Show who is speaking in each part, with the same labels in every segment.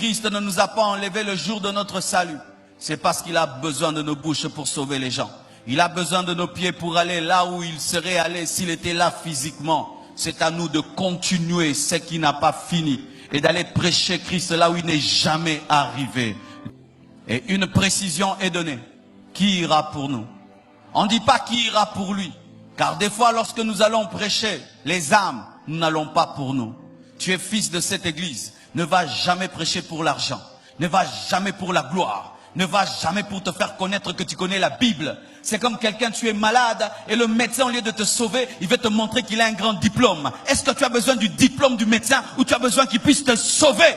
Speaker 1: Jésus-Christ ne nous a pas enlevé le jour de notre salut, c'est parce qu'il a besoin de nos bouches pour sauver les gens. Il a besoin de nos pieds pour aller là où il serait allé s'il était là physiquement. C'est à nous de continuer ce qui n'a pas fini et d'aller prêcher Christ là où il n'est jamais arrivé. Et une précision est donnée. Qui ira pour nous? On ne dit pas qui ira pour lui. Car des fois, lorsque nous allons prêcher les âmes, nous n'allons pas pour nous. Tu es fils de cette église. Ne va jamais prêcher pour l'argent. Ne va jamais pour la gloire. Ne va jamais pour te faire connaître que tu connais la Bible. C'est comme quelqu'un, tu es malade et le médecin, au lieu de te sauver, il veut te montrer qu'il a un grand diplôme. Est-ce que tu as besoin du diplôme du médecin ou tu as besoin qu'il puisse te sauver?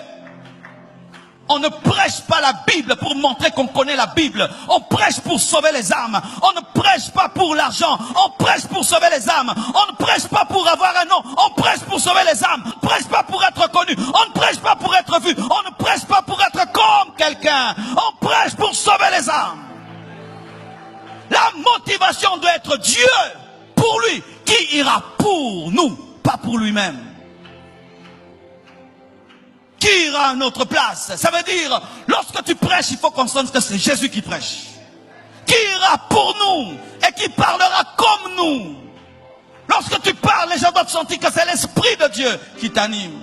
Speaker 1: On ne prêche pas la Bible pour montrer qu'on connaît la Bible. On prêche pour sauver les âmes. On ne prêche pas pour l'argent. On prêche pour sauver les âmes. On ne prêche pas pour avoir un nom. On prêche pour sauver les âmes. On ne prêche pas pour être connu. On ne prêche pas pour être vu. On ne prêche pas pour être comme quelqu'un. On prêche pour sauver les âmes. La motivation doit être Dieu pour lui. Qui ira pour nous, pas pour lui-même. Qui ira à notre place? Ça veut dire, lorsque tu prêches, il faut qu'on sente que c'est Jésus qui prêche. Qui ira pour nous et qui parlera comme nous? Lorsque tu parles, les gens doivent sentir que c'est l'Esprit de Dieu qui t'anime.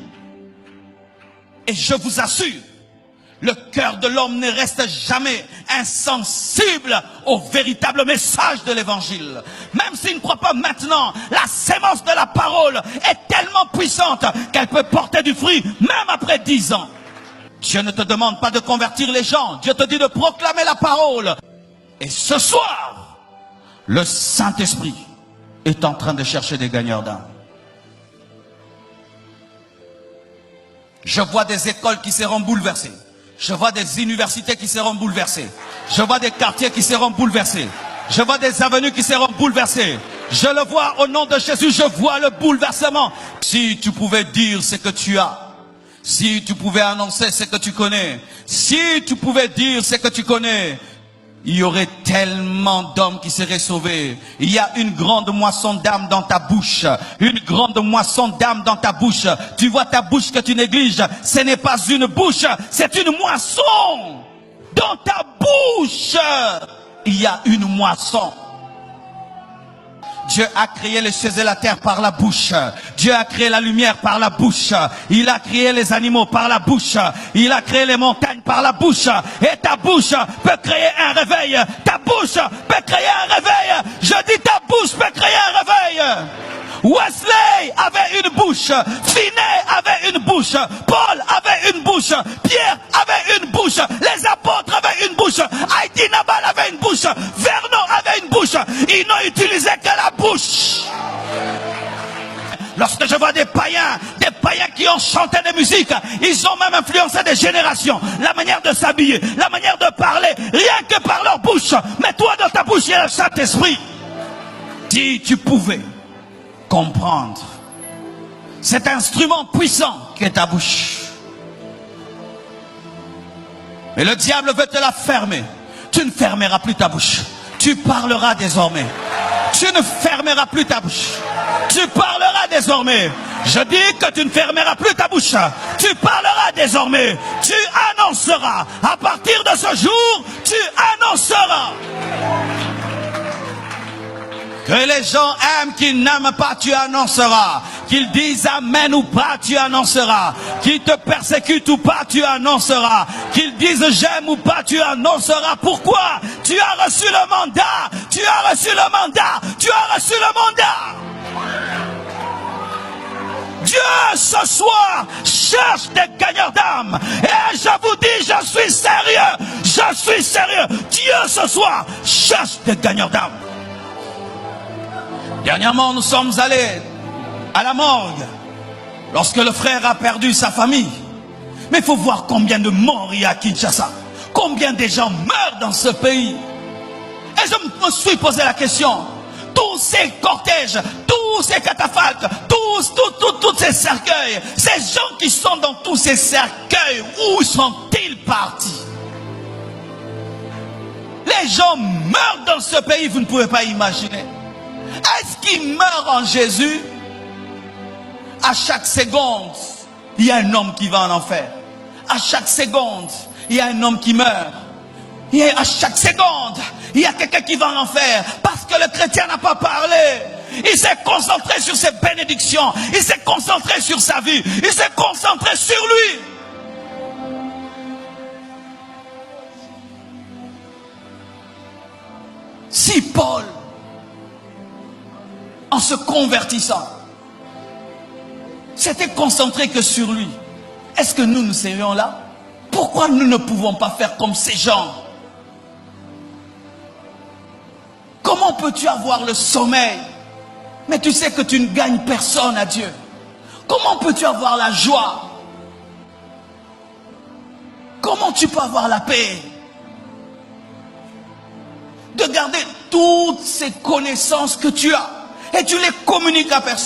Speaker 1: Et je vous assure, le cœur de l'homme ne reste jamais insensible au véritable message de l'évangile. Même s'il ne croit pas maintenant, la sémence de la parole est tellement puissante qu'elle peut porter du fruit même après 10 ans. Dieu ne te demande pas de convertir les gens. Dieu te dit de proclamer la parole. Et ce soir, le Saint-Esprit est en train de chercher des gagneurs d'âme. Je vois des écoles qui seront bouleversées. Je vois des universités qui seront bouleversées. Je vois des quartiers qui seront bouleversés. Je vois des avenues qui seront bouleversées. Je le vois au nom de Jésus, je vois le bouleversement. Si tu pouvais dire ce que tu as, si tu pouvais annoncer ce que tu connais, si tu pouvais dire ce que tu connais, il y aurait tellement d'hommes qui seraient sauvés. Il y a une grande moisson d'âmes dans ta bouche. Une grande moisson d'âmes dans ta bouche. Tu vois ta bouche que tu négliges. Ce n'est pas une bouche, c'est une moisson. Dans ta bouche, il y a une moisson. Dieu a créé les cieux et la terre par la bouche. Dieu a créé la lumière par la bouche. Il a créé les animaux par la bouche. Il a créé les montagnes par la bouche. Et ta bouche peut créer un réveil. Ta bouche peut créer un réveil. Je dis ta bouche peut créer un réveil. Wesley avait une bouche, Finney avait une bouche, Paul avait une bouche, Pierre avait une bouche, les apôtres avaient une bouche, Haïti Nabal avait une bouche, Vernon avait une bouche. Ils n'ont utilisé que la bouche. Lorsque je vois des païens qui ont chanté des musiques, ils ont même influencé des générations. La manière de s'habiller, la manière de parler, rien que par leur bouche. Mais toi, dans ta bouche, il y a le Saint-Esprit. Si tu pouvais comprendre cet instrument puissant qui est ta bouche. Mais le diable veut te la fermer. Tu ne fermeras plus ta bouche. Tu parleras désormais. Tu ne fermeras plus ta bouche. Tu parleras désormais. Je dis que tu ne fermeras plus ta bouche. Tu parleras désormais. Tu annonceras. À partir de ce jour, tu annonceras. Que les gens aiment, qu'ils n'aiment pas, tu annonceras. Qu'ils disent amen ou pas, tu annonceras. Qu'ils te persécutent ou pas, tu annonceras. Qu'ils disent j'aime ou pas, tu annonceras. Pourquoi? Tu as reçu le mandat. Tu as reçu le mandat. Tu as reçu le mandat. Dieu ce soir cherche des gagneurs d'âme. Et je vous dis, je suis sérieux. Je suis sérieux. Dieu ce soir cherche des gagneurs d'âme. Dernièrement, nous sommes allés à la morgue lorsque le frère a perdu sa famille. Mais il faut voir combien de morts il y a à Kinshasa. Combien de gens meurent dans ce pays. Et je me suis posé la question. Tous ces cortèges, tous ces catafalques, tous ces cercueils, ces gens qui sont dans tous ces cercueils, où sont-ils partis? Les gens meurent dans ce pays, vous ne pouvez pas imaginer. Est-ce qu'ils meurent en Jésus? À chaque seconde, il y a un homme qui va en enfer. à chaque seconde, il y a un homme qui meurt. Et à chaque seconde, il y a quelqu'un qui va en enfer. Parce que le chrétien n'a pas parlé. Il s'est concentré sur ses bénédictions. Il s'est concentré sur sa vie. Il s'est concentré sur lui. Si Paul, en se convertissant, s'était concentré que sur lui, est-ce que nous serions là? Pourquoi nous ne pouvons pas faire comme ces gens? Comment peux-tu avoir le sommeil, mais tu sais que tu ne gagnes personne à Dieu? Comment peux-tu avoir la joie? Comment tu peux avoir la paix? De garder toutes ces connaissances que tu as et tu les communiques à personne.